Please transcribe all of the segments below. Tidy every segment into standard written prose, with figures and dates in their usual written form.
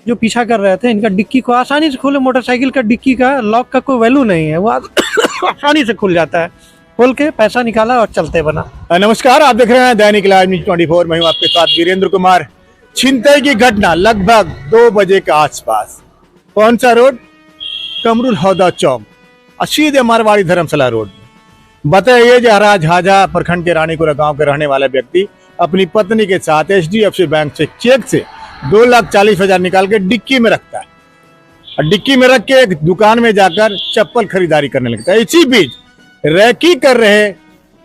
जो पीछा कर रहे थे इनका डिक्की को आसानी से खोले। मोटरसाइकिल का डिक्की का लॉक का कोई वैल्यू नहीं है, वो आसानी से खुल जाता है। खोल के पैसा निकाला और चलते बना। नमस्कार, आप देख रहे हैं दैनिक लाइव न्यूज 24। मैं हूं आपके साथ वीरेंद्र कुमार। छिनतई की घटना लगभग 2 बजे के आसपास। कौन सा रोड? कमरुल हौदा चौक, सीधे मारवाड़ी धर्मशाला रोड। बताइए जहरा झाझा प्रखंड के रानीपुरा गांव के रहने वाला व्यक्ति अपनी पत्नी के साथ HDFC बैंक से चेक से 2,40,000 निकाल के डिक्की में रखता है और डिक्की में रख के एक दुकान में जाकर चप्पल खरीदारी करने लगता है। इसी बीच रैकी कर रहे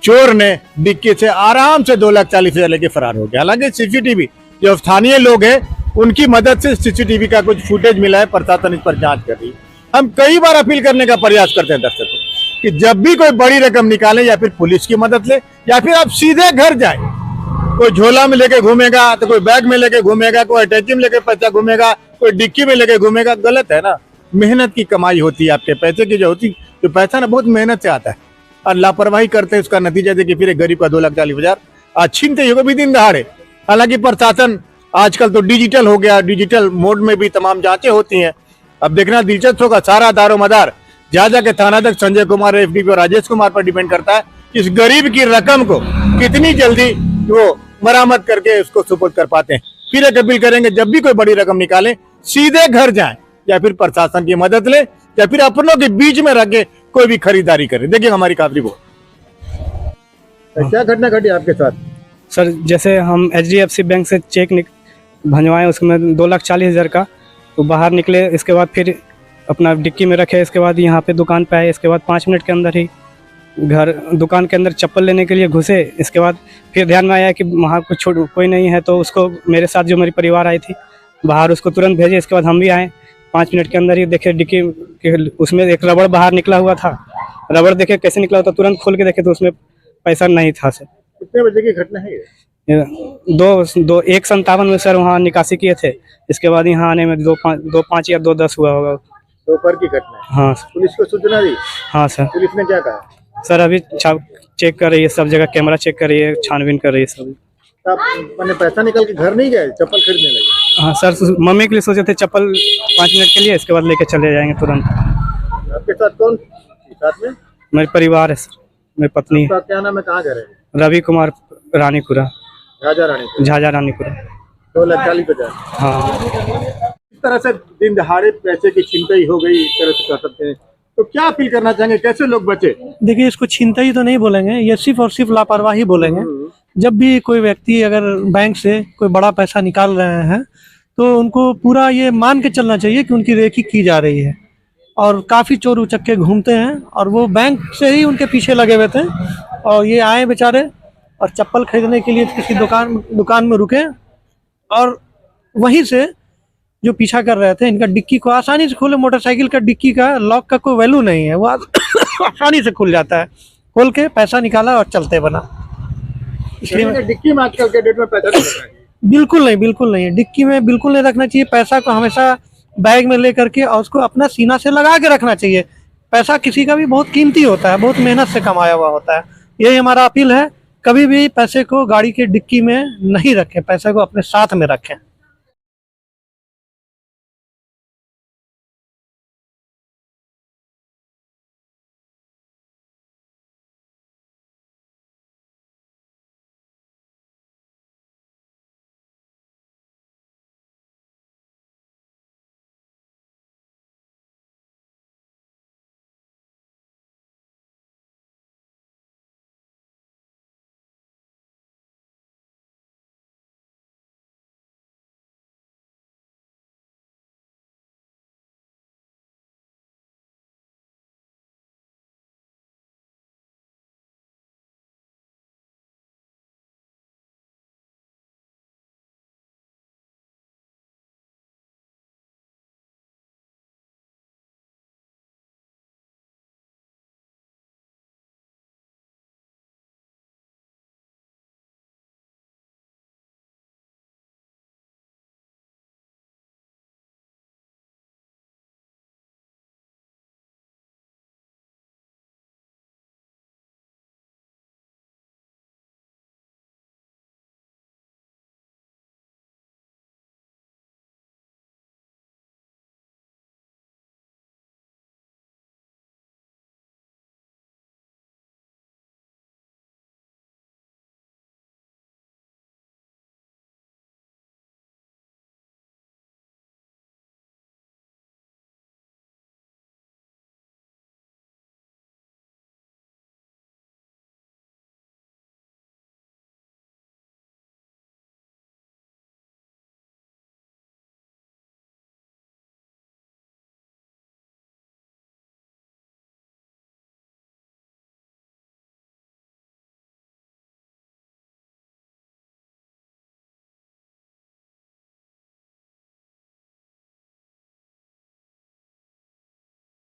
चोर ने डिक्की से आराम से 2,40,000 लेके फरार हो गया। हालांकि CCTV जो स्थानीय लोग हैं उनकी मदद से CCTV का कुछ फुटेज मिला है, प्रशासन इस पर जांच कर रही है। हम कई बार अपील करने का प्रयास करते हैं दर्शकों कि जब भी कोई बड़ी रकम निकाले या फिर पुलिस की मदद ले या फिर आप सीधे घर जाए। कोई झोला में लेके घूमेगा तो कोई बैग में लेके घूमेगा, कोई अटैची में लेके पैसा घूमेगा, कोई डिक्की में लेके घूमेगा। गलत है ना। मेहनत की कमाई होती है, आपके पैसे की जो होती जो पैसा ना बहुत मेहनत से आता है और लापरवाही करते हैं। उसका नतीजा देखिए फिर एक गरीब का 2,40,000 आज छीनते ही भी दिन दहाड़े। हालांकि प्रशासन आजकल तो डिजिटल हो गया, डिजिटल मोड में भी तमाम जांचें होती हैं। अब देखना दिलचस्प होगा, सारा दारोमदार झाझा के थानाध्यक्ष संजय कुमार, FDP और राजेश कुमार पर डिपेंड करता है इस गरीब की रकम को कितनी जल्दी वो बरामद करके उसको सुपुर्द कर पाते हैं। फिर एक अपील करेंगे, जब भी कोई बड़ी रकम निकाले सीधे घर जाएं या फिर प्रशासन की मदद ले या फिर अपनों के बीच में रख के कोई भी खरीदारी करे। देखिए हमारी काफी वो क्या घटना घटी आपके साथ? सर, जैसे हम HDFC बैंक से चेक भंजवाए उसमें 2,40,000 का, तो बाहर निकले। इसके बाद फिर अपना डिक्की में रखे। इसके बाद यहाँ पे दुकान पे आए। इसके बाद 5 मिनट के अंदर ही घर दुकान के अंदर चप्पल लेने के लिए घुसे। इसके बाद फिर ध्यान में आया कि वहाँ कुछ कोई नहीं है, तो उसको मेरे साथ जो मेरी परिवार आई थी बाहर, उसको तुरंत भेजे। इसके बाद हम भी आए। 5 मिनट के अंदर ही देखे डिक्की के उसमें एक रबड़ बाहर निकला हुआ था। रबड़ देखे कैसे निकला हुआ था, तुरंत खोल के देखे तो उसमें पैसा नहीं था सर। कितने बजे की घटना है ये? 1:57 में सर वहाँ निकासी किए थे। इसके बाद यहाँ आने में 2:05 या 2:10 हुआ होगा। दोपहर की घटना है। हाँ पुलिस को सूचना दी? हाँ सर। पुलिस ने क्या कहा? सर अभी चेक कर रही है, सब जगह कैमरा चेक कर रही है, छानबीन कर रही है सब। आप मैंने पैसा निकाल के घर नहीं गए, चप्पल खरीदने लगे? हाँ सर, मम्मी के लिए सोचे थे चप्पल 5 मिनट के लिए, इसके बाद लेके चले जाएंगे तुरंत। आपके साथ कौन साथ में? मेरे परिवार है सर, मेरी पत्नी। आपका क्या नाम है, कहाँ घर है? रवि कुमार, रानीपुरा, झाझा रानीपुरा। झाझा रानीपुरा। 2,40,000। हाँ, इस तरह से दिन दहाड़े पैसे की छिनतई हो गई, इस तरह से कर सकते हैं, तो क्या अपील करना चाहेंगे, कैसे लोग बचे? देखिए, इसको छिनतई तो नहीं बोलेंगे, ये सिर्फ और सिर्फ लापरवाही बोलेंगे। जब भी कोई व्यक्ति अगर बैंक से कोई बड़ा पैसा निकाल रहे हैं तो उनको पूरा ये मान के चलना चाहिए कि उनकी रेकी की जा रही है। और काफ़ी चोर उचक्के घूमते हैं और वो बैंक से ही उनके पीछे लगे हुए थे और ये आए बेचारे और चप्पल खरीदने के लिए किसी दुकान में रुके और वहीं से जो पीछा कर रहे थे इनका डिक्की को आसानी से खोले। मोटरसाइकिल का डिक्की का लॉक का कोई वैल्यू नहीं है, वो आसानी से खुल जाता है। खोल के पैसा निकाला और चलते बना। इसलिए डिक्की में आजकल के डेट में पैसा नहीं रखना चाहिए। बिल्कुल नहीं, डिक्की में बिल्कुल नहीं रखना चाहिए। पैसा को हमेशा बैग में ले करके और उसको अपना सीना से लगा के रखना चाहिए। पैसा किसी का भी बहुत कीमती होता है, बहुत मेहनत से कमाया हुआ होता है। यही हमारा अपील है, कभी भी पैसे को गाड़ी के डिक्की में नहीं रखें, पैसे को अपने साथ में रखें।